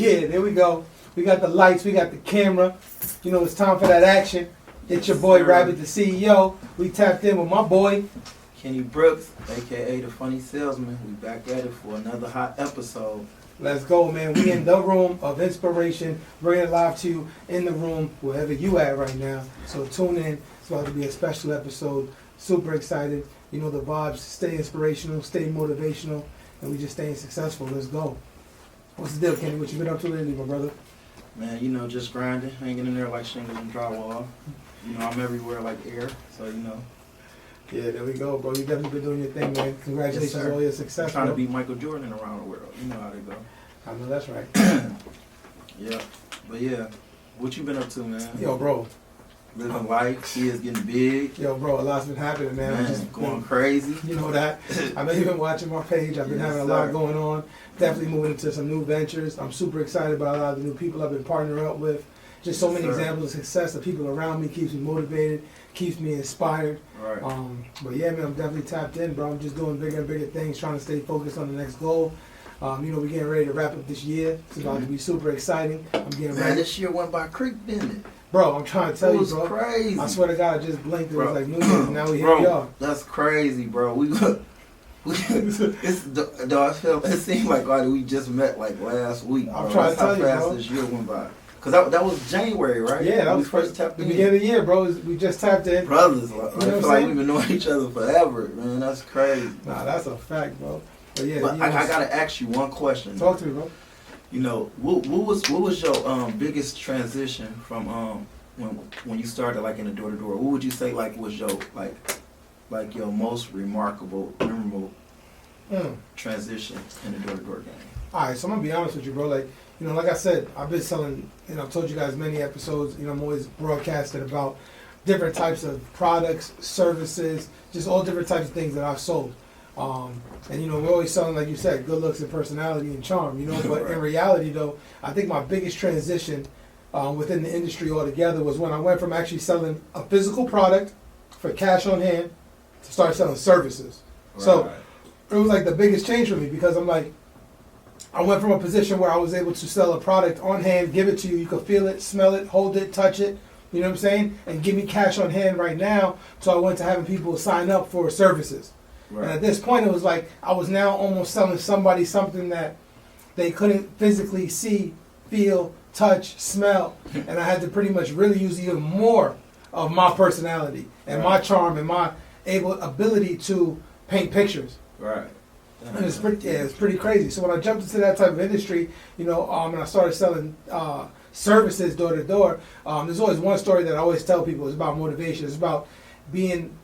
Yeah, there we go. We got the lights, we got the camera. You know, it's time for that action. It's your boy, Rabbit, the CEO. We tapped in with my boy, Kenny Brooks, a.k.a. The Funny Salesman. We back at it for another hot episode. Let's go, man. We in the room of inspiration, bringing it live to you in the room, wherever you at right now. So tune in. It's about to be a special episode. Super excited. You know the vibes. Stay inspirational, stay motivational, and we just staying successful. Let's go. What's the deal, Kenny? What you been up to lately, my brother? Man, you know, just grinding, hanging in there like shingles and drywall. You know, I'm everywhere like air, so you know. Yeah, there we go, bro. You definitely been doing your thing, man. Congratulations Yes, on all your success, I'm trying bro. to beat Michael Jordan around the world. You know how they go. I know that's right. Yeah, but yeah, what you been up to, man? Yo, bro. Living life, kids getting big. Yo, bro, a lot's been happening, man. I'm just going crazy. You know that. I know you've been watching my page. I've been having a lot going on. Definitely moving into some new ventures. I'm super excited about a lot of the new people I've been partnering up with. Just so many examples of success. The people around me keeps me motivated, keeps me inspired. Right. But yeah, man, I'm definitely tapped in, bro. I'm just doing bigger and bigger things, trying to stay focused on the next goal. You know, we're getting ready to wrap up this year. It's about to be super exciting. I'm getting ready. Man, this year went by quick, didn't it? Bro, I'm trying to tell you, bro. It was crazy. I swear to God, I just blinked. It was like New Year's, and now we are. That's crazy, bro. It seemed like we just met like last week. Bro. I'm trying to tell you, how fast bro. this year went by. Cause that was January, right? Yeah, that we was first tapped the in. beginning of the year, bro. We just tapped in. Brothers, You know I what feel I'm like saying? we've been knowing each other forever, man. That's crazy. Nah, that's a fact, bro. But yeah, But I gotta ask you one question. Talk to me, bro. You know, what was your biggest transition from when you started like in the door to door? What would you say like was your like your most remarkable, memorable transition in the door to door game? All right, so I'm gonna be honest with you, bro. Like, you know, like I said, I've been selling. You know, I've told you guys many episodes. You know, I'm always broadcasting about different types of products, services, just all different types of things that I've sold. And you know, we're always selling, like you said, good looks and personality and charm. You know, but in reality, though, I think my biggest transition within the industry altogether was when I went from actually selling a physical product for cash on hand to start selling services. Right. So it was like the biggest change for me because I'm like, I went from a position where I was able to sell a product on hand, give it to you, you could feel it, smell it, hold it, touch it, you know what I'm saying? And give me cash on hand right now. So I went to having people sign up for services. Right. And at this point, it was like I was now almost selling somebody something that they couldn't physically see, feel, touch, smell. And I had to pretty much really use even more of my personality and my charm and my ability to paint pictures. Right. And it's pretty crazy. So when I jumped into that type of industry, you know, and I started selling services door to door, there's always one story that I always tell people. It's about motivation. It's about being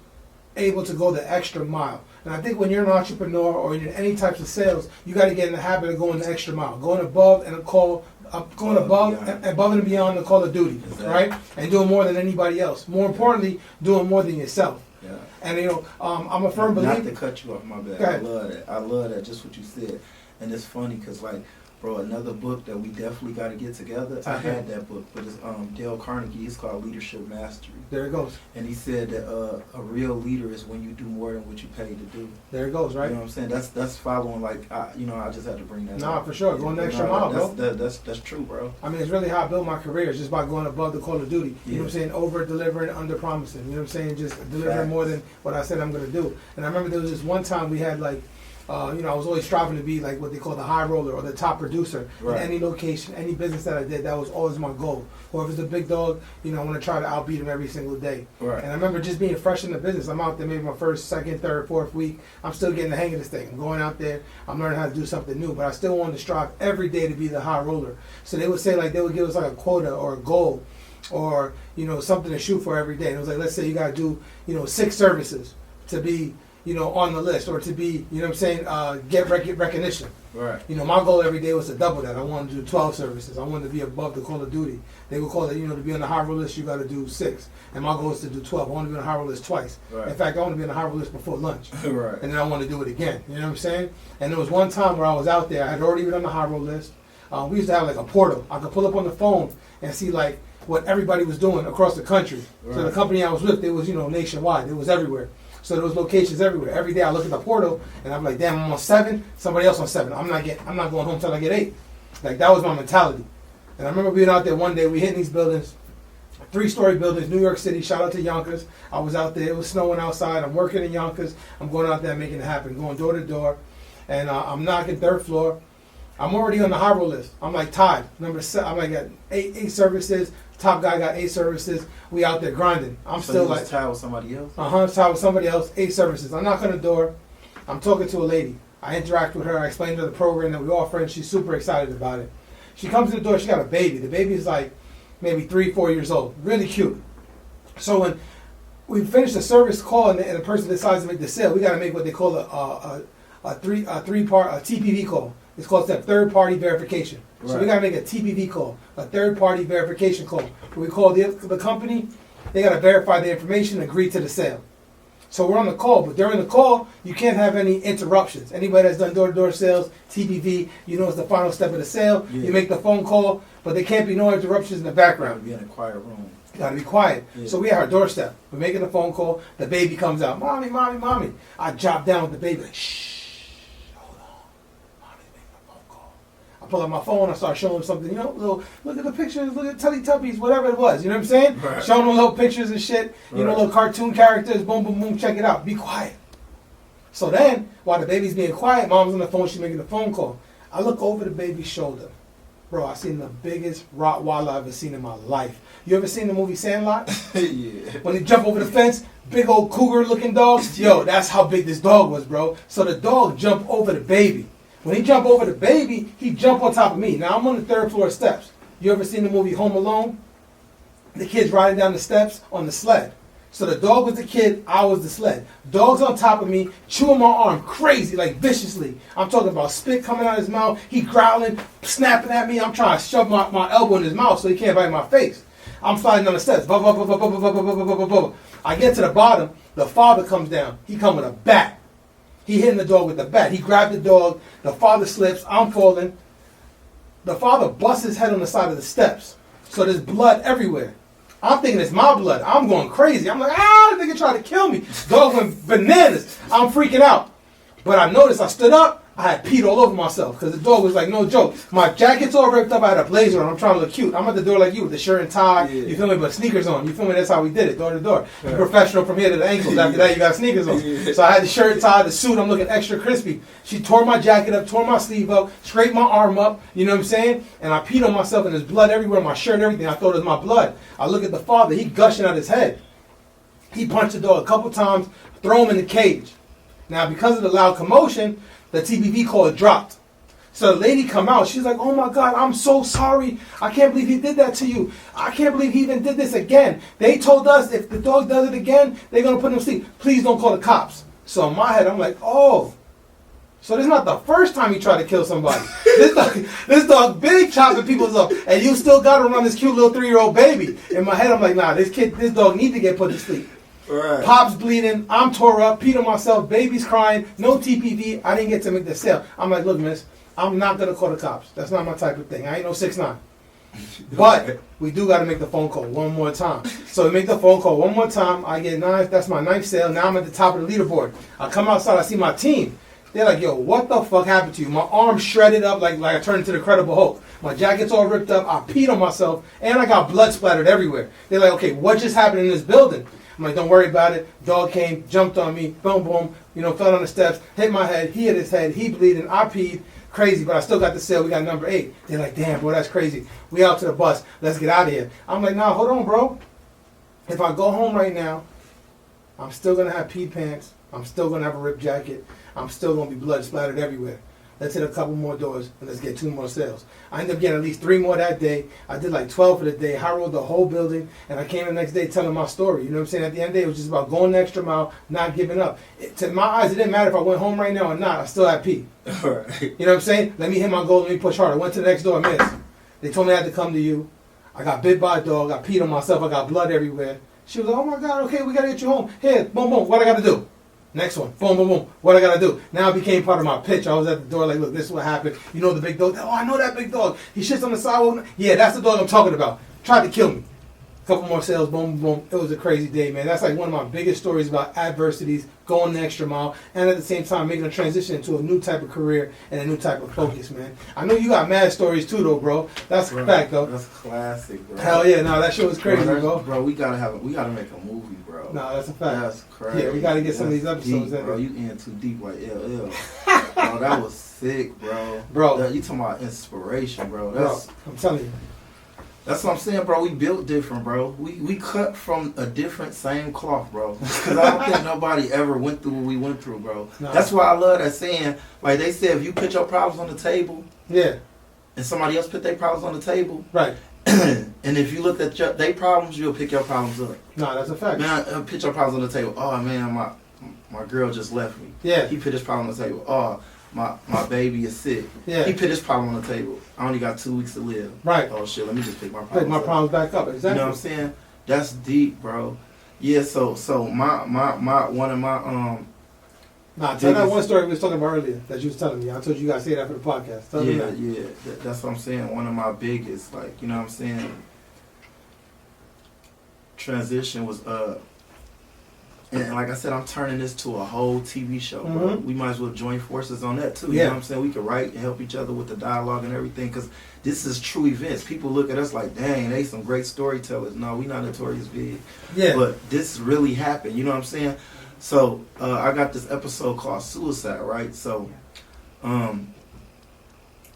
able to go the extra mile. And I think when you're an entrepreneur or in any types of sales, you got to get in the habit of going the extra mile, going above and above and beyond the call of duty, right? And doing more than anybody else. More importantly, doing more than yourself. Yeah. And you know, I'm a firm believer. Not to cut you off, my bad. I love that. I love that. Just what you said. And it's funny because, like, bro, another book that we definitely got to get together. I had that book, but it's Dale Carnegie. It's called Leadership Mastery. There it goes. And he said that a real leader is when you do more than what you paid to do. There it goes, right? You know what I'm saying? That's following. Like, I just had to bring that up. Nah, for sure. Going the extra mile, bro. That's true, bro. I mean, it's really how I built my career. It's just by going above the call of duty. You know what I'm saying? Over delivering, under promising. You know what I'm saying? Just delivering more than what I said I'm going to do. And I remember there was this one time we had like. You know, I was always striving to be like what they call the high roller or the top producer in any location, any business that I did. That was always my goal. Whoever's the big dog, you know, I want to try to outbeat him every single day. Right. And I remember just being fresh in the business. I'm out there maybe my first, second, third, fourth week. I'm still getting the hang of this thing. I'm going out there. I'm learning how to do something new. But I still wanted to strive every day to be the high roller. So they would say like they would give us like a quota or a goal or, you know, something to shoot for every day. And it was like, let's say you got to do, you know, 6 services to be, you know, on the list or to be, you know what I'm saying, get recognition. Right. You know, my goal every day was to double that. I wanted to do 12 services. I wanted to be above the call of duty. They would call it, you know, to be on the high roll list, you got to do 6. And my goal is to do 12. I want to be on the high roll list twice. Right. In fact, I want to be on the high roll list before lunch. Right. And then I want to do it again. You know what I'm saying? And there was one time where I was out there. I had already been on the high roll list. We used to have like a portal. I could pull up on the phone and see like what everybody was doing across the country. Right. So the company I was with, it was, you know, nationwide. It was everywhere. So there was locations everywhere. Every day I look at the portal and I'm like, damn, I'm on 7. Somebody else on 7. I'm not going home till I get 8. Like, that was my mentality. And I remember being out there one day, we hitting these buildings, 3-story buildings, New York City. Shout out to Yonkers. I was out there. It was snowing outside. I'm working in Yonkers. I'm going out there making it happen, going door to door. And I'm knocking 3rd floor. I'm already on the high roll list. I'm like tied. Number 7. I'm like at eight services. Top guy got 8 services. We out there grinding. I'm So still you was like tied with somebody else? tied with somebody else. 8 services. I knock on the door. I'm talking to a lady. I interact with her. I explain to her the program that we offer, and she's super excited about it. She comes to the door. She got a baby. The baby is like maybe 3-4 years old. Really cute. So when we finish the service call and the person decides to make the sale, we got to make what they call a three-part TPV call. It's called that third party verification. Right. So we got to make a TPV call, a third party verification call. We call the company. They got to verify the information, agree to the sale. So we're on the call, but during the call, you can't have any interruptions. Anybody that's done door-to-door sales, TPV, you know it's the final step of the sale. Yeah. You make the phone call, but there can't be no interruptions in the background. Be in a quiet room. Got to be quiet. Yeah. So we at our doorstep. We're making a phone call. The baby comes out. Mommy, mommy, mommy. I drop down with the baby. Like, shh, hold on. Mommy's making a phone call. I pull out my phone. I start showing him something. You know, little, look at the pictures. Look at Teletubbies, whatever it was. You know what I'm saying? Right. Showing them little pictures and shit. You know, little cartoon characters. Boom, boom, boom. Check it out. Be quiet. So then, while the baby's being quiet, mom's on the phone. She's making a phone call. I look over the baby's shoulder. Bro, I seen the biggest Rottweiler I've ever seen in my life. You ever seen the movie Sandlot? Yeah. When they jump over the fence, big old cougar-looking dog. Yo, that's how big this dog was, bro. So the dog jumped over the baby. When he jumped over the baby, he jumped on top of me. Now I'm on the 3rd floor steps. You ever seen the movie Home Alone? The kid's riding down the steps on the sled. So the dog was the kid, I was the sled. Dog's on top of me, chewing my arm crazy, like viciously. I'm talking about spit coming out of his mouth. He growling, snapping at me. I'm trying to shove my elbow in his mouth so he can't bite my face. I'm sliding down the steps. I get to the bottom. The father comes down. He come with a bat. He hitting the dog with the bat. He grabbed the dog. The father slips. I'm falling. The father busts his head on the side of the steps. So there's blood everywhere. I'm thinking it's my blood. I'm going crazy. I'm like, the nigga tried to kill me. Dog went bananas. I'm freaking out. But I noticed I stood up. I had peed all over myself because the dog was like, no joke. My jacket's all ripped up. I had a blazer on. I'm trying to look cute. I'm at the door like you with the shirt and tie. Yeah. You feel me? But sneakers on. You feel me? That's how we did it, door to door. Yeah. Professional from here to the ankles. After that, you got sneakers on. Yeah. So I had the shirt, tie, the suit. I'm looking extra crispy. She tore my jacket up, tore my sleeve up, scraped my arm up. You know what I'm saying? And I peed on myself and there's blood everywhere, my shirt and everything. I thought it was my blood. I look at the father. He gushing out his head. He punched the dog a couple times, throw him in the cage. Now, because of the loud commotion, the TPV call dropped. So the lady come out. She's like, oh my God, I'm so sorry. I can't believe he did that to you. I can't believe he even did this again. They told us if the dog does it again, they're going to put him to sleep. Please don't call the cops. So in my head, I'm like, oh. So this is not the first time he tried to kill somebody. this dog big chopping people's up. And you still got him around this cute little 3-year-old baby. In my head, I'm like, nah, this dog need to get put to sleep. Right. Pop's bleeding, I'm tore up, peed on myself, baby's crying, no TPV, I didn't get to make the sale. I'm like, look, miss, I'm not going to call the cops. That's not my type of thing. I ain't no 6'9". But we do got to make the phone call one more time. So we make the phone call one more time. I get 9, that's my 9th sale. Now I'm at the top of the leaderboard. I come outside, I see my team. They're like, yo, what the fuck happened to you? My arm shredded up like I turned into the Incredible Hulk. My jacket's all ripped up, I peed on myself, and I got blood splattered everywhere. They're like, okay, what just happened in this building? I'm like, don't worry about it. Dog came, jumped on me, boom, boom, fell on the steps, hit my head, he hit his head, he bleeding, I peed, crazy, but I still got the sale. We got number 8. They're like, damn, bro, that's crazy. We out to the bus. Let's get out of here. I'm like, nah, hold on, bro. If I go home right now, I'm still going to have pee pants. I'm still going to have a ripped jacket. I'm still going to be blood splattered everywhere. Let's hit a couple more doors and let's get 2 more sales. I ended up getting at least 3 more that day. I did like 12 for the day. I rolled the whole building, and I came the next day telling my story. You know what I'm saying? At the end of the day, it was just about going the extra mile, not giving up. To my eyes, it didn't matter if I went home right now or not. I still had pee. Right. You know what I'm saying? Let me hit my goal. Let me push harder. Went to the next door, missed. They told me I had to come to you. I got bit by a dog. I peed on myself. I got blood everywhere. She was like, oh my God, okay, we got to get you home. Here, boom, boom. What I got to do? Next one. Boom, boom, boom. What I got to do? Now it became part of my pitch. I was at the door like, look, this is what happened. You know the big dog? Oh, I know that big dog. He shits on the sidewalk. Yeah, that's the dog I'm talking about. Tried to kill me. couple more sales, boom, boom. It was a crazy day, man. That's like one of my biggest stories about adversities, going the extra mile, and at the same time making a transition into a new type of career and a new type of focus, man. I know you got mad stories too, though, bro. That's a fact, though. That's classic, bro. Hell yeah, no, that shit was crazy, bro. Bro, we gotta make a movie, bro. No, that's a fact. That's crazy. Yeah, we gotta get some of these episodes deep, in. Bro, you in too deep like LL. Bro, that was sick, bro. Bro. You talking about inspiration, bro. Bro, I'm telling you. That's what I'm saying, bro. We built different, bro. We cut from a different same cloth, bro. Because I don't think nobody ever went through what we went through, bro. No. That's why I love that saying. Like they said, if you put your problems on the table, yeah, and somebody else put their problems on the table, right. And if you look at their problems, you'll pick your problems up. No, that's a fact. Man, put your problems on the table. Oh man, my girl just left me. Yeah. He put his problem on the table. Oh, my baby is sick. Yeah. He put his problem on the table. I only got 2 weeks to live. Right. Oh shit, let me just pick my problems. Pick my problems back up. Exactly. You know what I'm saying? That's deep, bro. Yeah. So my one of my Nah, tell that one story we was talking about earlier that you was telling me. I told you you guys say that for the podcast. Tell me that. Yeah. That's what I'm saying. One of my biggest, like, you know what I'm saying, transition was and like I said, I'm turning this to a whole TV show, bro. We might as well join forces on that too. You know what I'm saying? We can write and help each other with the dialogue and everything, because this is true events. People look at us like, dang, they some great storytellers. No, we not Notorious Big. Yeah. But this really happened. You know what I'm saying? So I got this episode called Suicide, right? So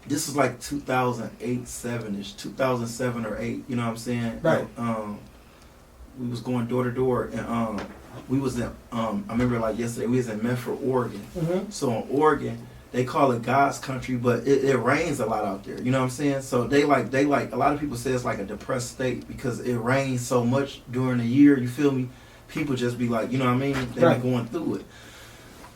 this is like 2008, 7-ish, 2007 or 8. You know what I'm saying? Right. We was going door to door, and we was in, I remember like yesterday, we was in Medford, Oregon. So in Oregon, they call it God's country, but it rains a lot out there. You know what I'm saying? So they like, a lot of people say it's like a depressed state because it rains so much during the year, you feel me? People just be like, you know what I mean? They be going through it.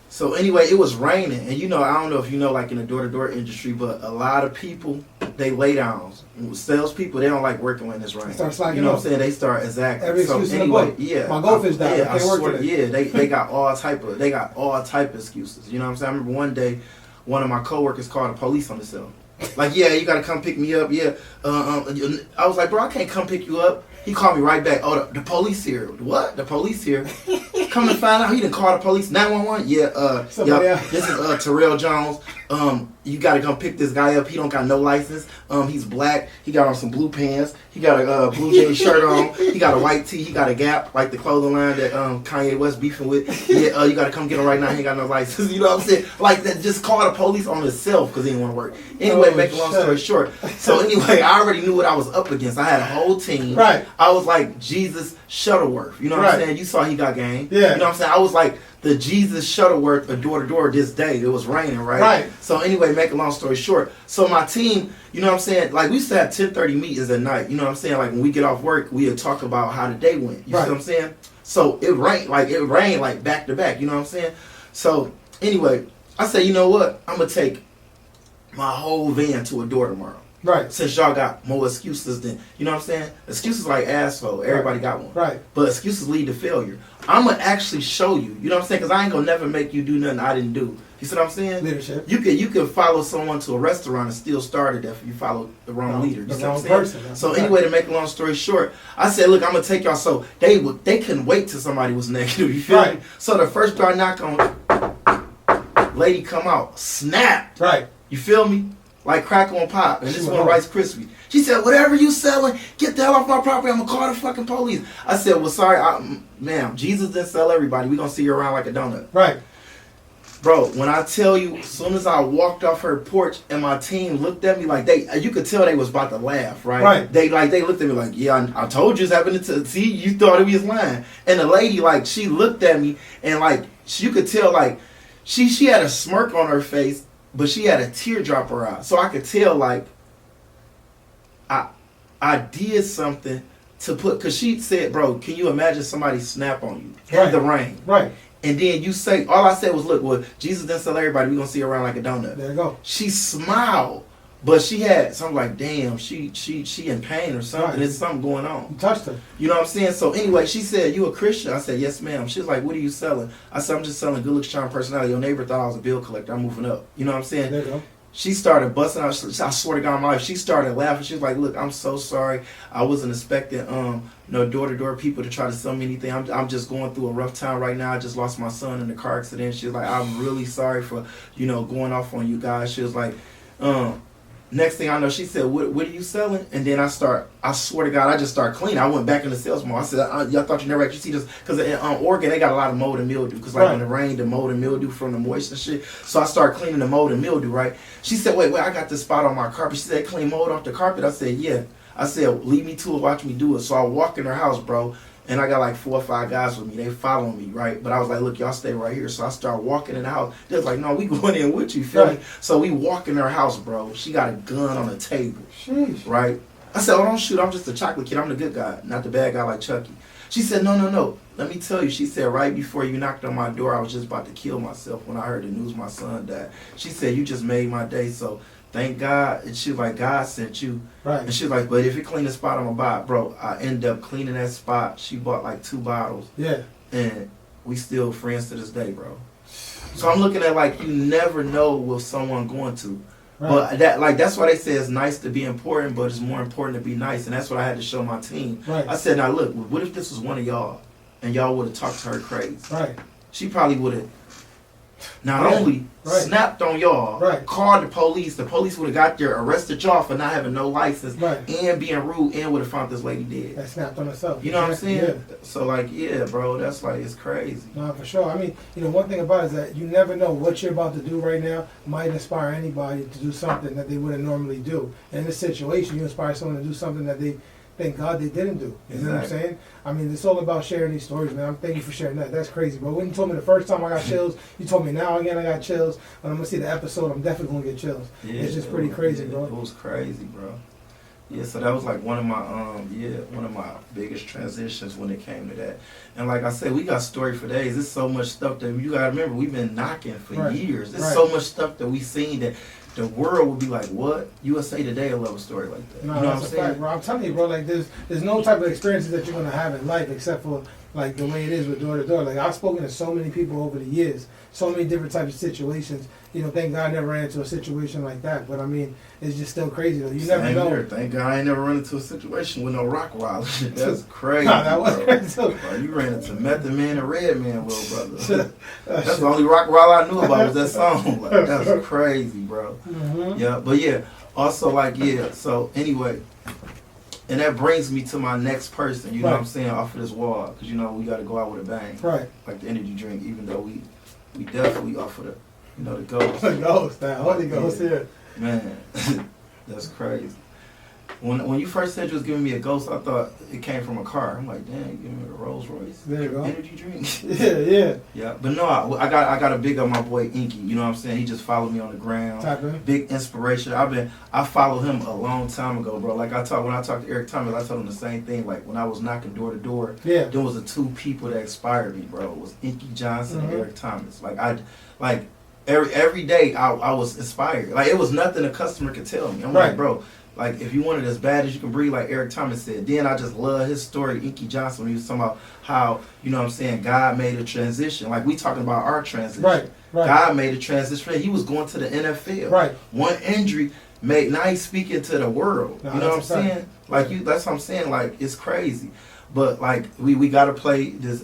So anyway, it was raining, and you know, I don't know if you know, like in the door-to-door industry, but a lot of people, they lay down. Salespeople, they don't like working when it's raining. Start slacking, you know what I'm saying? They start exactly. Every excuse in the book. Yeah, my goldfish died. Yeah, I can't work today. Yeah, they got all type of excuses. You know what I'm saying? I remember one day, one of my coworkers called the police on himself. Like, yeah, you gotta come pick me up. Yeah, I was like, bro, I can't come pick you up. He called me right back. Oh, the police here. What? The police here? Come to find out, he didn't call the police. 911? Yeah, this is Terrell Jones. You gotta come pick this guy up. He don't got no license. He's black. He got on some blue pants. He got a blue jean shirt on. He got a white tee. He got a Gap, like the clothing line that Kanye West beefing with. Yeah, you gotta come get him right now. He ain't got no license. You know what I'm saying? Like that, just call the police on himself because he didn't want to work. Anyway, make a long story short. So anyway, I already knew what I was up against. I had a whole team. Right. I was like Jesus Shuttleworth. You know what I'm saying? You saw he got game. Yeah. You know what I'm saying? I was like the Jesus Shuttleworth of door to door this day. It was raining, right? Right. So anyway, make a long story short. So my team, you know what I'm saying? Like we used to have 10:30 meetings at night. You know what I'm saying? Like when we get off work, we'd talk about how the day went. You see what I'm saying? So it rained like back to back. You know what I'm saying? So anyway, I said, you know what? I'm gonna take my whole van to a door tomorrow. Right. Since y'all got more excuses than, you know what I'm saying? Excuses like asshole. Everybody got one. Right. But excuses lead to failure. I'm going to actually show you. You know what I'm saying? Because I ain't going to never make you do nothing I didn't do. You see what I'm saying? Leadership. You can follow someone to a restaurant and still start it if you follow the wrong leader. You see what I'm saying? Person. So anyway, to make a long story short, I said, look, I'm going to take y'all. So they couldn't wait till somebody was negative. You feel me? So the first door I knock on, lady come out, snap. Right. You feel me? Like crackle and pop. And this one Rice Krispie. She said, whatever you selling, get the hell off my property. I'm going to call the fucking police. I said, well, sorry, ma'am, Jesus didn't sell everybody. We're going to see you around like a donut. Right. Bro, when I tell you, as soon as I walked off her porch and my team looked at me like you could tell they was about to laugh, right? Right. They looked at me like, yeah, I told you it's happening to, see, you thought it was lying. And the lady, like, she looked at me and like, you could tell like, she had a smirk on her face, but she had a teardrop in her eye. So I could tell like, I did something to put, because she said, bro, can you imagine somebody snap on you in the rain? Right. And then you say, all I said was, look, well, Jesus didn't sell everybody. We're going to see her around like a donut. There you go. She smiled, but she had something like, damn, she in pain or something. Right. There's something going on. You touched her. You know what I'm saying? So anyway, she said, you a Christian? I said, yes, ma'am. She was like, what are you selling? I said, I'm just selling good looks, charm, personality. Your neighbor thought I was a bill collector. I'm moving up. You know what I'm saying? There you go. She started busting out. I swear to God, my life. She started laughing. She was like, "Look, I'm so sorry. I wasn't expecting, door-to-door people to try to sell me anything. I'm just going through a rough time right now. I just lost my son in a car accident." She was like, "I'm really sorry for, going off on you guys." She was like, next thing I know, she said, "What are you selling?" And then I swear to God, I just started cleaning. I went back in the sales mode. I said, "Y'all thought you never actually see this?" Because in Oregon, they got a lot of mold and mildew. Because when it rained, the mold and mildew from the moisture and shit. So I started cleaning the mold and mildew, right? She said, wait, I got this spot on my carpet. She said, "Clean mold off the carpet." I said, "Yeah." I said, "Lead me to it, watch me do it." So I walk in her house, bro. And I got like 4 or 5 guys with me. They following me, right? But I was like, "Look, y'all stay right here." So I start walking in the house. They was like, "No, we going in with you, feel me?" So we walk in her house, bro. She got a gun on the table, right? I said, "Oh, don't shoot. I'm just a chocolate kid. I'm the good guy, not the bad guy like Chucky." She said, No. Let me tell you." She said, "Right before you knocked on my door, I was just about to kill myself when I heard the news my son died." She said, "You just made my day. So thank God." And she was like, "God sent you." Right. And she was like, "But if you clean the spot, I'm gonna buy it." Bro, I ended up cleaning that spot. She bought like 2 bottles. Yeah. And we still friends to this day, bro. So I'm looking at like, you never know what someone going to. Right. But that's why they say it's nice to be important, but it's more important to be nice. And that's what I had to show my team. Right. I said, "Now look, what if this was one of y'all and y'all would have talked to her crazy?" Right. She probably would have not only snapped on y'all, called the police. The police would have got there, arrested y'all for not having no license and being rude, and would have found this lady dead. That snapped on herself. You know what I'm saying? Yeah. So like, yeah, bro, that's like, it's crazy. No, for sure. I mean, one thing about it is that you never know what you're about to do right now might inspire anybody to do something that they wouldn't normally do. And in this situation, you inspire someone to do something that they, thank God they didn't do. You know what I'm saying? I mean, it's all about sharing these stories, man. I'm thank you for sharing that. That's crazy, bro. When you told me the first time I got chills, you told me now again I got chills. When I'm gonna see the episode, I'm definitely gonna get chills. Yeah, it's just pretty crazy, bro. It was crazy, bro. Yeah, so that was like one of my biggest transitions when it came to that. And like I said, we got story for days. There's so much stuff that you gotta remember. We've been knocking for years. There's so much stuff that we seen that the world would be like, "What? USA Today will love a story like that." No, you know that's what I'm a saying? fact, bro. I'm telling you, bro. Like, there's no type of experiences that you're gonna have in life except for like the way it is with door to door. Like, I've spoken to so many people over the years, so many different types of situations. Thank God I never ran into a situation like that. But I mean, it's just still crazy though. You never know. Here. Thank God I ain't never run into a situation with no rock wild shit. That's crazy. Nah, that was crazy too. Bro, you ran into Method Man and Red Man, little brother. That's the only rock wild I knew about was that song. Like, that's crazy, bro. Mm-hmm. Yeah, but yeah. Also, like, yeah. So anyway. And that brings me to my next person, you know what I'm saying, off of this wall. Because, we got to go out with a bang. Right. Like the energy drink, even though we definitely offer the, the ghost. The ghost, that Holy Ghost here. Man, that's crazy. When you first said you was giving me a ghost, I thought it came from a car. I'm like, damn, you giving me a Rolls Royce? There you go. Energy drink. Yeah. Yeah, but no, I got to big up my boy Inky. You know what I'm saying? He just followed me on the ground. Big inspiration. I followed him a long time ago, bro. Like when I talked to Eric Thomas, I told him the same thing. Like when I was knocking door to door, there was the 2 people that inspired me, bro. It was Inky Johnson and Eric Thomas. Like every day I was inspired. Like it was nothing a customer could tell me. I'm like, bro. Like, if you want it as bad as you can breathe, like Eric Thomas said. Then I just love his story, Inky Johnson, when he was talking about how, God made a transition. Like, we talking about our transition. Right. God made a transition. He was going to the NFL. Right. One injury made, now he's speaking to the world. You know what I'm saying? Like, that's what I'm saying. Like, it's crazy. But like we gotta play this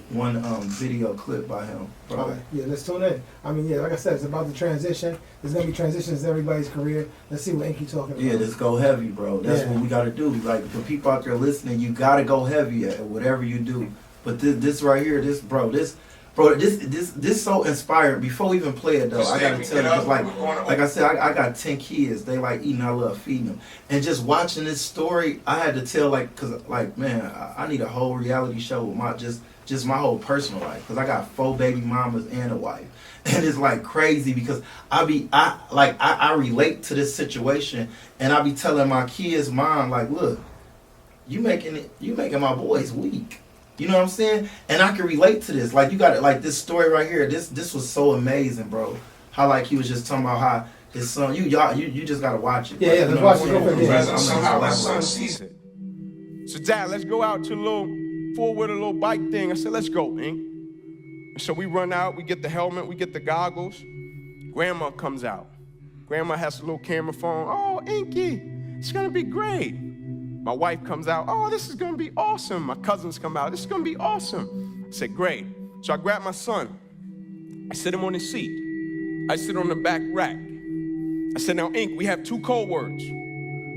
one video clip by him. Okay. Yeah, let's tune in. I mean, like I said, it's about the transition. There's gonna be transitions in everybody's career. Let's see what Inky talking about. Yeah, let's go heavy, bro. That's what we gotta do. Like for people out there listening, you gotta go heavy at whatever you do. But this right here, this so inspired. Before we even play it though, I gotta tell you, cause like I said, I got 10 kids. They like eating. I love feeding them. And just watching this story, I had to tell cause man, I need a whole reality show with my just my whole personal life. Cause I got 4 baby mamas and a wife, and it's like crazy because I relate to this situation, and I be telling my kids, mom, like, look, you making my boys weak. You know what I'm saying? And I can relate to this. Like, you got it. Like, this story right here, this was so amazing, bro. How, like, he was just talking about how his son, you just got to watch it. Yeah, let's watch it. Somehow my son sees it. So, Dad, let's go out to a little four-wheeler, little bike thing. I said, let's go, Ink. And so we run out, we get the helmet, we get the goggles. Grandma comes out. Grandma has a little camera phone. Oh, Inky, it's gonna be great. My wife comes out. Oh, this is gonna be awesome. My cousins come out. This is gonna be awesome. I said, great. So I grab my son. I sit him on his seat. I sit on the back rack. I said, now, Ink, we have 2 code words.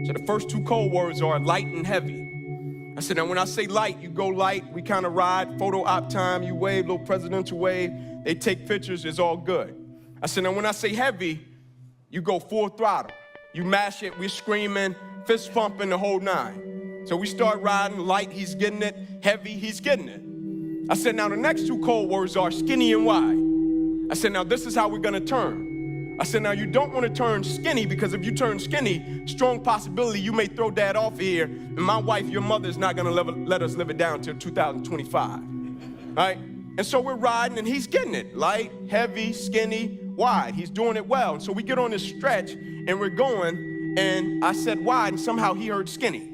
So the first 2 code words are light and heavy. I said, now when I say light, you go light. We kind of ride, photo op time. You wave, little presidential wave. They take pictures. It's all good. I said, now when I say heavy, you go full throttle. You mash it. We're screaming, fist pumping, the whole 9. So we start riding. Light, he's getting it. Heavy, he's getting it. I said, now the next 2 code words are skinny and wide. I said, now this is how we're going to turn. I said, now you don't want to turn skinny, because if you turn skinny, strong possibility you may throw dad off of here, and my wife, your mother, is not going to let us live it down till 2025, right? And so we're riding, and he's getting it. Light, heavy, skinny, wide. He's doing it well. And so we get on this stretch, and we're going, and I said wide, and somehow he heard skinny,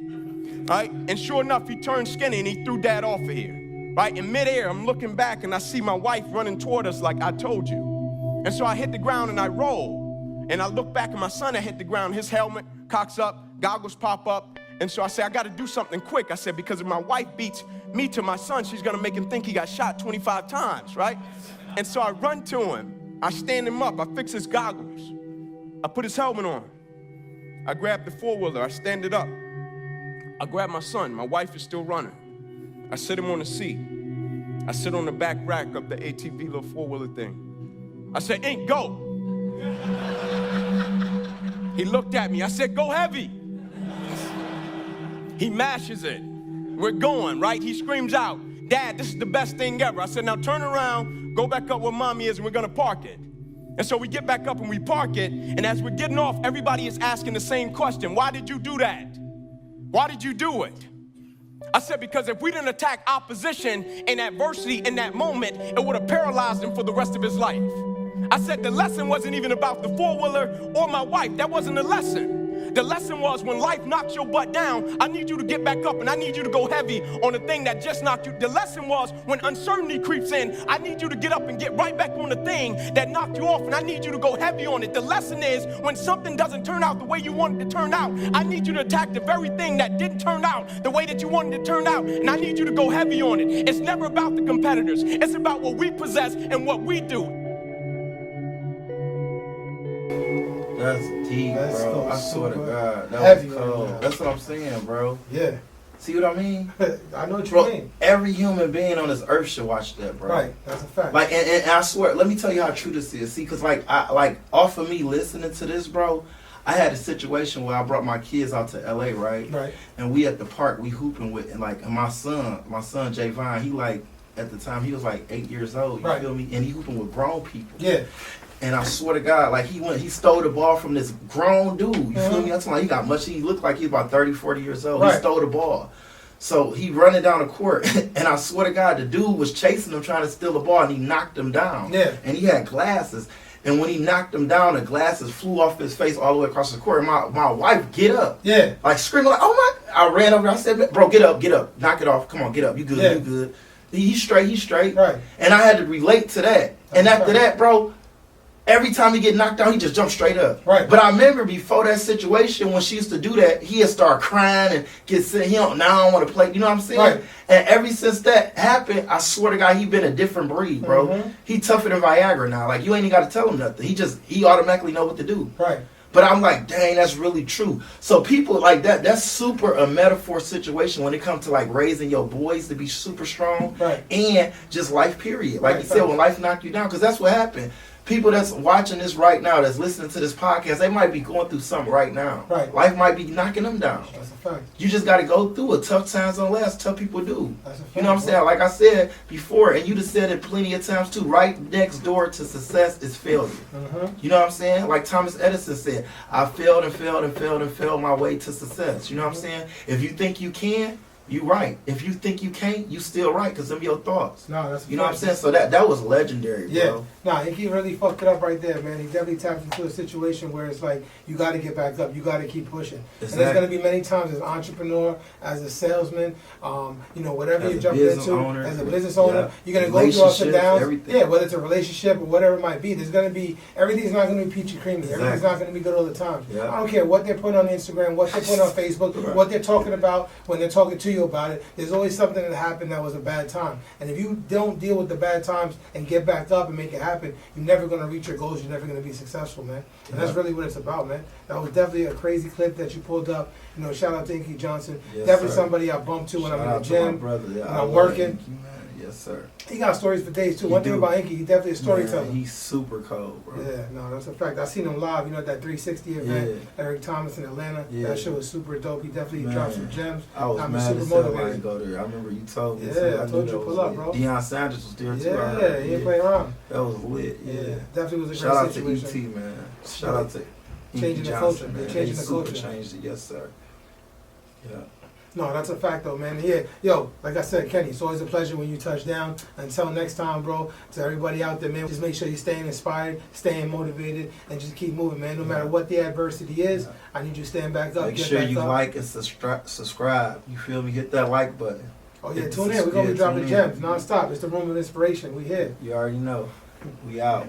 right? And sure enough, he turned skinny, and he threw dad off of here, right? In midair, I'm looking back, and I see my wife running toward us like I told you. And so I hit the ground and I roll. And I look back at my son, I hit the ground, his helmet cocks up, goggles pop up. And so I say, I gotta do something quick. I said, because if my wife beats me to my son, she's gonna make him think he got shot 25 times, right? And so I run to him, I stand him up, I fix his goggles, I put his helmet on. I grab the 4-wheeler, I stand it up. I grab my son, my wife is still running. I sit him on the seat. I sit on the back rack of the ATV little 4-wheeler thing. I said, Ink, go. He looked at me. I said, go heavy. He mashes it. We're going, right? He screams out, Dad, this is the best thing ever. I said, now turn around, go back up where Mommy is, and we're going to park it. And so we get back up and we park it, and as we're getting off, everybody is asking the same question. Why did you do that? Why did you do it? I said, because if we didn't attack opposition and adversity in that moment, it would have paralyzed him for the rest of his life. I said the lesson wasn't even about the 4-wheeler or my wife. That wasn't the lesson. The lesson was, when life knocks your butt down, I need you to get back up and I need you to go heavy on the thing that just knocked you. The lesson was, when uncertainty creeps in, I need you to get up and get right back on the thing that knocked you off, and I need you to go heavy on it. The lesson is, when something doesn't turn out the way you wanted it to turn out, I need you to attack the very thing that didn't turn out the way that you wanted it to turn out, and I need you to go heavy on it. It's never about the competitors. It's about what we possess and what we do. That's deep, That's bro. so I swear to super God, that heavy was cold. right That's what I'm saying, bro. Yeah. See what I mean? I know what you Bro, mean. every human being on this earth should watch that, bro. Right, that's a fact. Like, and I swear, let me tell you how true this is. See, because, off of me listening to this, bro, I had a situation where I brought my kids out to L.A., right? Right. And we at the park, we hooping with, and, and my son, Javon, he, at the time, he was, 8 years old, you feel me? And he hooping with grown people. Yeah. And I swear to God, he stole the ball from this grown dude. You feel me? That's why he got much. He looked like he was about 30, 40 years old. Right. He stole the ball. So he running down the court, and I swear to God, the dude was chasing him, trying to steal the ball, and he knocked him down. Yeah. And he had glasses. And when he knocked him down, the glasses flew off his face all the way across the court. And my wife, get up. Yeah. Screaming oh my. I ran over there. I said, bro, get up. Knock it off. Come on, get up. You good, Yeah. you good. He's straight. Right. And I had to relate to that. And after that, bro, every time he get knocked down, he just jumped straight up. Right. But I remember before that situation, when she used to do that, he'd start crying and get sick. Now I don't want to play. You know what I'm saying? Right. And ever since that happened, I swear to God, he been a different breed, bro. Mm-hmm. He tougher than Viagra now. You ain't even got to tell him nothing. He automatically know what to do. Right. But I'm like, dang, that's really true. So people like that's super a metaphor situation when it comes to raising your boys to be super strong. Right. And just life period. Right, You said, when life knocked you down, because that's what happened. People that's watching this right now, that's listening to this podcast, they might be going through something right now. Right. Life might be knocking them down. That's a fact. You just got to go through it. Tough times don't last. Tough people do. That's a fact. You know what I'm saying? Like I said before, and you just said it plenty of times too, right next door to success is failure. Mm-hmm. You know what I'm saying? Like Thomas Edison said, I failed and failed and failed and failed my way to success. You know what I'm saying? If you think you can, you right. If you think you can't, you still right, because them your thoughts. No, that's You know what I'm saying? So that was legendary, yeah. bro. Nah, he really fucked it up right there, man. He definitely tapped into a situation where it's like, you got to get back up. You got to keep pushing. Exactly. And there's going to be many times as an entrepreneur, as a salesman, you know, whatever As you're a jumping business into, owner, as a business owner, yeah. you're going to go through ups and Relationships, downs. everything. Yeah, whether it's a relationship or whatever it might be, there's going to be, everything's not going to be peachy creamy. Exactly. Everything's not going to be good all the time. Yeah. I don't care what they're putting on Instagram, what they're putting on Facebook, Right. what they're talking about when they're talking to you about it. There's always something that happened that was a bad time. And if you don't deal with the bad times and get back up and make it happen, you're never going to reach your goals. You're never going to be successful, man. And that's really what it's about, man. That was definitely a crazy clip that you pulled up. You know, shout out to Inky Johnson. Yes, Definitely sir. somebody I bump to when Shout I'm in the out to my gym. brother. Yeah, when I I'm love working. Inky, man. Yes, sir. He got stories for days too. He One thing do. about Inky, he definitely a storyteller. Man, he's super cold, bro. Yeah, no, that's a fact. I seen him live, you know, at that 360 event, Yeah. Eric Thomas in Atlanta. Yeah. That shit was super dope. He definitely Man. dropped some gems. I was I'm mad super as hell I motivated. didn't go there. I remember you told me. Yeah, so I knew told you that pull was up, lit. bro. Deion Sanders was there too. I Yeah, heard. he ain't playing around. That was lit. Yeah, Yeah. definitely was a Shout great out situation. to ET, man. Shout out to Changing Inky the Johnson, culture. man. They're changing He the super culture. changed it. Yes, sir. Yeah. No, that's a fact though, man. Yeah, yo, like I said, Kenny, it's always a pleasure when you touch down. Until next time, bro, to everybody out there, man, just make sure you're staying inspired, staying motivated, and just keep moving, man. No matter what the adversity is, Yeah. I need you to stand back up. Make get sure back you up. like and subscribe. You feel me? Hit that like button. Oh yeah, hit the tune in. We're gonna be subscribe, dropping tune gems in. non-stop. It's the room of inspiration. We here. You already know. We out.